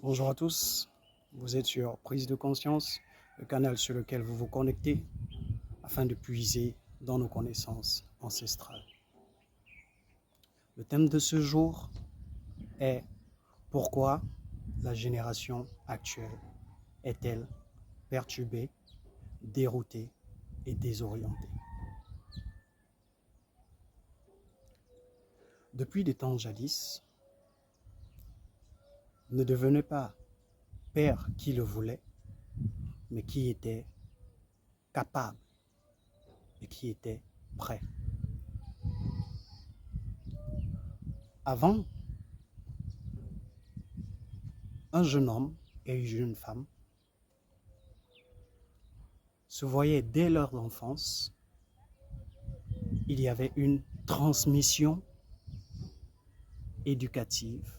Bonjour à tous, vous êtes sur Prise de Conscience, le canal sur lequel vous vous connectez afin de puiser dans nos connaissances ancestrales. Le thème de ce jour est pourquoi la génération actuelle est-elle perturbée, déroutée et désorientée. Depuis des temps jadis, ne devenait pas père qui le voulait, mais qui était capable et qui était prêt. Avant, un jeune homme et une jeune femme se voyaient dès leur enfance. Il y avait une transmission éducative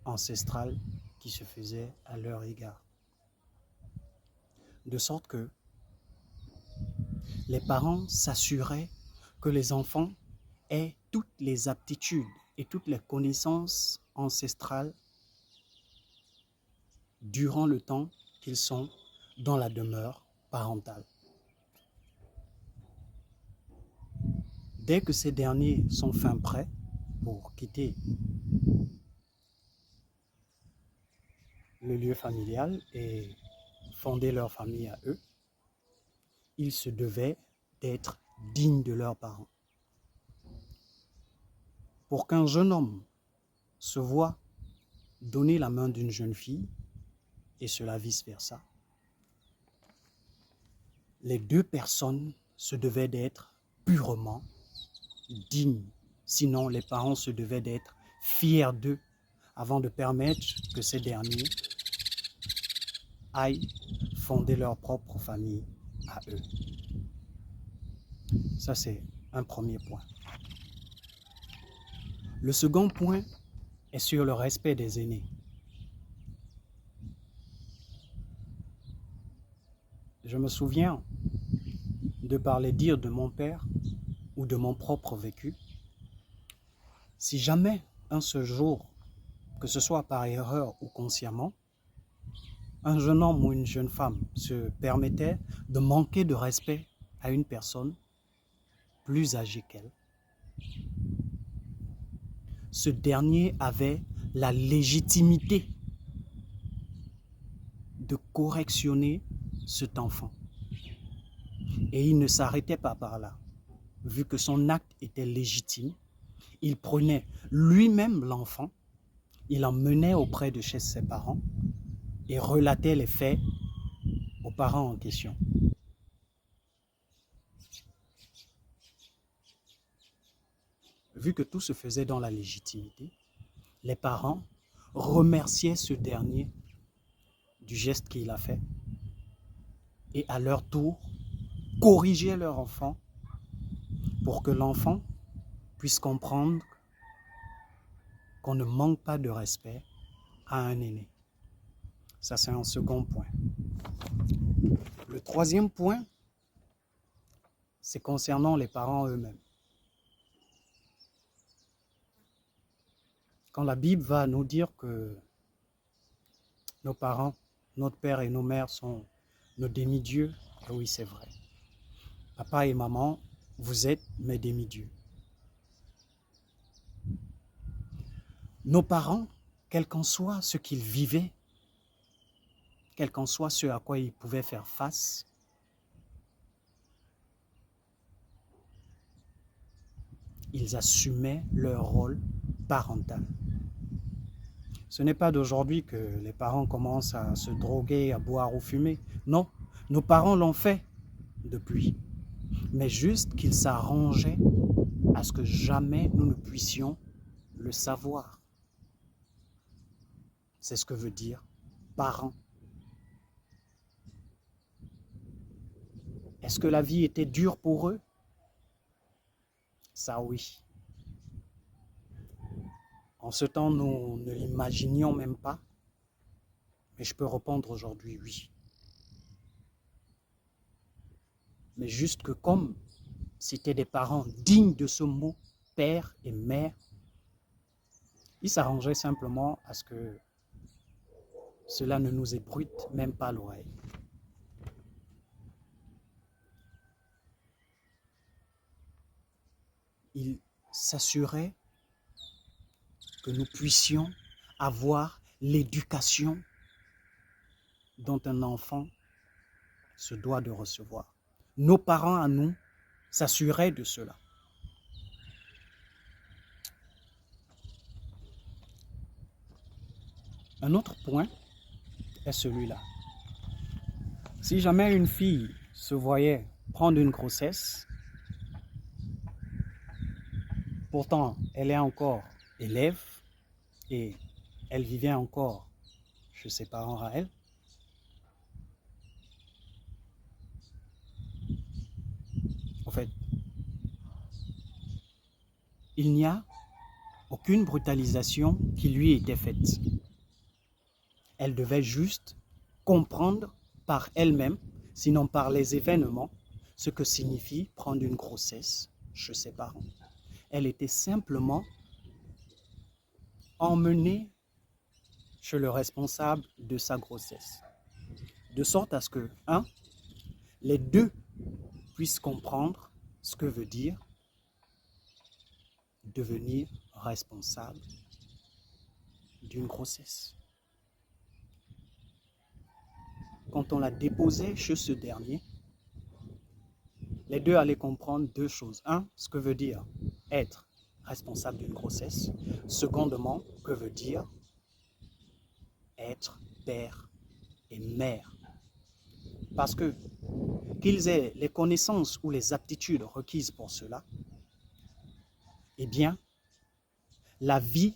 ancestrale qui se faisait à leur égard. De sorte que les parents s'assuraient que les enfants aient toutes les aptitudes et toutes les connaissances ancestrales durant le temps qu'ils sont dans la demeure parentale. Dès que ces derniers sont fin prêts pour quitter le lieu familial et fonder leur famille à eux, ils se devaient d'être dignes de leurs parents. Pour qu'un jeune homme se voie donner la main d'une jeune fille, et cela vice-versa, les deux personnes se devaient d'être purement dignes. Sinon, les parents se devaient d'être fiers d'eux avant de permettre que ces derniers aillent fonder leur propre famille à eux. Ça, c'est un premier point. Le second point est sur le respect des aînés. Je me souviens, de par les dires de mon père ou de mon propre vécu, si jamais un seul jour, que ce soit par erreur ou consciemment, un jeune homme ou une jeune femme se permettait de manquer de respect à une personne plus âgée qu'elle, ce dernier avait la légitimité de correctionner cet enfant. Et il ne s'arrêtait pas par là. Vu que son acte était légitime, il prenait lui-même l'enfant, il l'emmenait auprès de chez ses parents et relatait les faits aux parents en question. Vu que tout se faisait dans la légitimité, les parents remerciaient ce dernier du geste qu'il a fait et à leur tour corrigeaient leur enfant pour que l'enfant puisse comprendre qu'on ne manque pas de respect à un aîné. Ça, c'est un second point. Le troisième point, c'est concernant les parents eux-mêmes. Quand la Bible va nous dire que nos parents, notre père et nos mères sont nos demi-dieux, oui, c'est vrai. Papa et maman, vous êtes mes demi-dieux. Nos parents, quel qu'en soit ce qu'ils vivaient, quel qu'en soit ce à quoi ils pouvaient faire face, ils assumaient leur rôle parental. Ce n'est pas d'aujourd'hui que les parents commencent à se droguer, à boire ou fumer. Non, nos parents l'ont fait depuis. Mais juste qu'ils s'arrangeaient à ce que jamais nous ne puissions le savoir. C'est ce que veut dire parents. Est-ce que la vie était dure pour eux? Ça oui. En ce temps, nous ne l'imaginions même pas, mais je peux répondre aujourd'hui oui. Mais juste que comme c'étaient des parents dignes de ce mot, père et mère, Il s'arrangeait simplement à ce que cela ne nous ébruite même pas l'oreille. Il s'assurait que nous puissions avoir l'éducation dont un enfant se doit de recevoir. Nos parents à nous s'assuraient de cela. Un autre point est celui-là. Si jamais une fille se voyait prendre une grossesse, pourtant elle est encore élève et elle vivait encore chez ses parents à elle, en fait, il n'y a aucune brutalisation qui lui était faite. Elle devait juste comprendre par elle-même, sinon par les événements, ce que signifie prendre une grossesse chez ses parents. Elle était simplement emmenée chez le responsable de sa grossesse. De sorte à ce que, les deux puissent comprendre ce que veut dire devenir responsable d'une grossesse. Quand on la déposait chez ce dernier, les deux allaient comprendre deux choses. Ce que veut dire être responsable d'une grossesse. Secondement, que veut dire être père et mère. Parce que qu'ils aient les connaissances ou les aptitudes requises pour cela, eh bien, la vie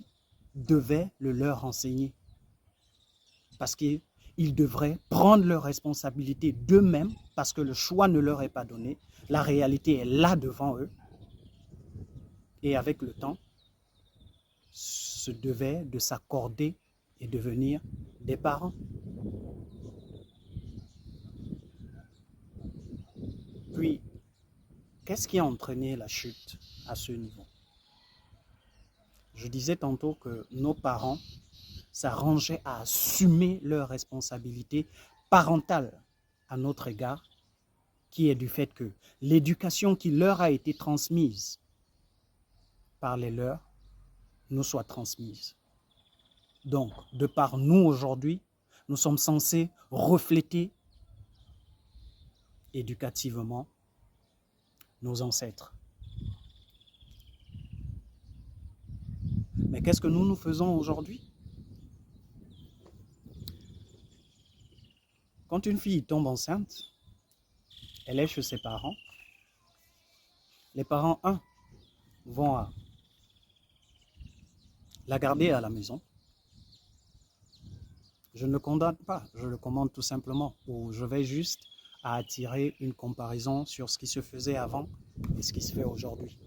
devait le leur enseigner. Parce qu'ils devraient prendre leurs responsabilités d'eux-mêmes, parce que le choix ne leur est pas donné. La réalité est là devant eux. Et avec le temps, se devaient de s'accorder et devenir des parents. Puis, qu'est-ce qui a entraîné la chute à ce niveau? Je disais tantôt que nos parents s'arrangeaient à assumer leurs responsabilités parentales à notre égard, qui est du fait que l'éducation qui leur a été transmise par les leurs nous soit transmise. Donc, de par nous aujourd'hui, nous sommes censés refléter éducativement nos ancêtres. Mais qu'est-ce que nous faisons aujourd'hui? Quand une fille tombe enceinte, elle est chez ses parents. Les parents, vont la garder à la maison. Je ne condamne pas, je le commande tout simplement, ou je vais juste à attirer une comparaison sur ce qui se faisait avant et ce qui se fait aujourd'hui.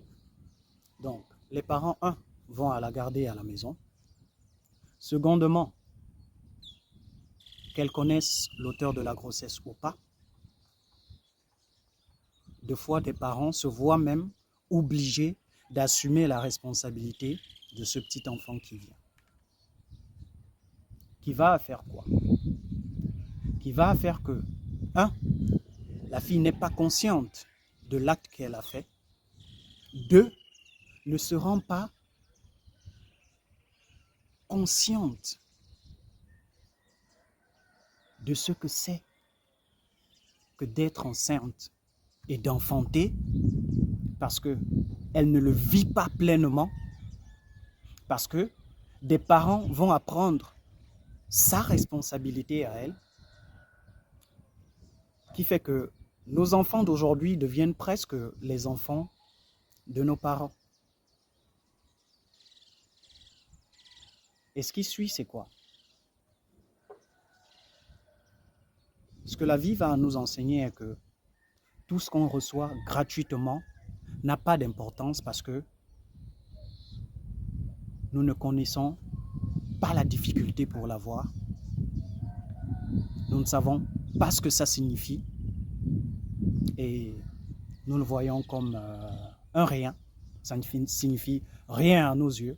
Donc, les parents, vont la garder à la maison. Secondement, qu'elles connaissent l'auteur de la grossesse ou pas. Deux fois, des parents se voient même obligés d'assumer la responsabilité de ce petit enfant qui vient. Qui va faire quoi? Qui va faire que, la fille n'est pas consciente de l'acte qu'elle a fait. 2, ne se rend pas consciente de ce que c'est que d'être enceinte et d'enfanter, parce qu'elle ne le vit pas pleinement, parce que des parents vont apprendre sa responsabilité à elle, qui fait que nos enfants d'aujourd'hui deviennent presque les enfants de nos parents. Et ce qui suit, c'est quoi? Ce que la vie va nous enseigner est que tout ce qu'on reçoit gratuitement n'a pas d'importance parce que nous ne connaissons pas la difficulté pour l'avoir. Nous ne savons pas ce que ça signifie et nous le voyons comme un rien. Ça ne signifie rien à nos yeux.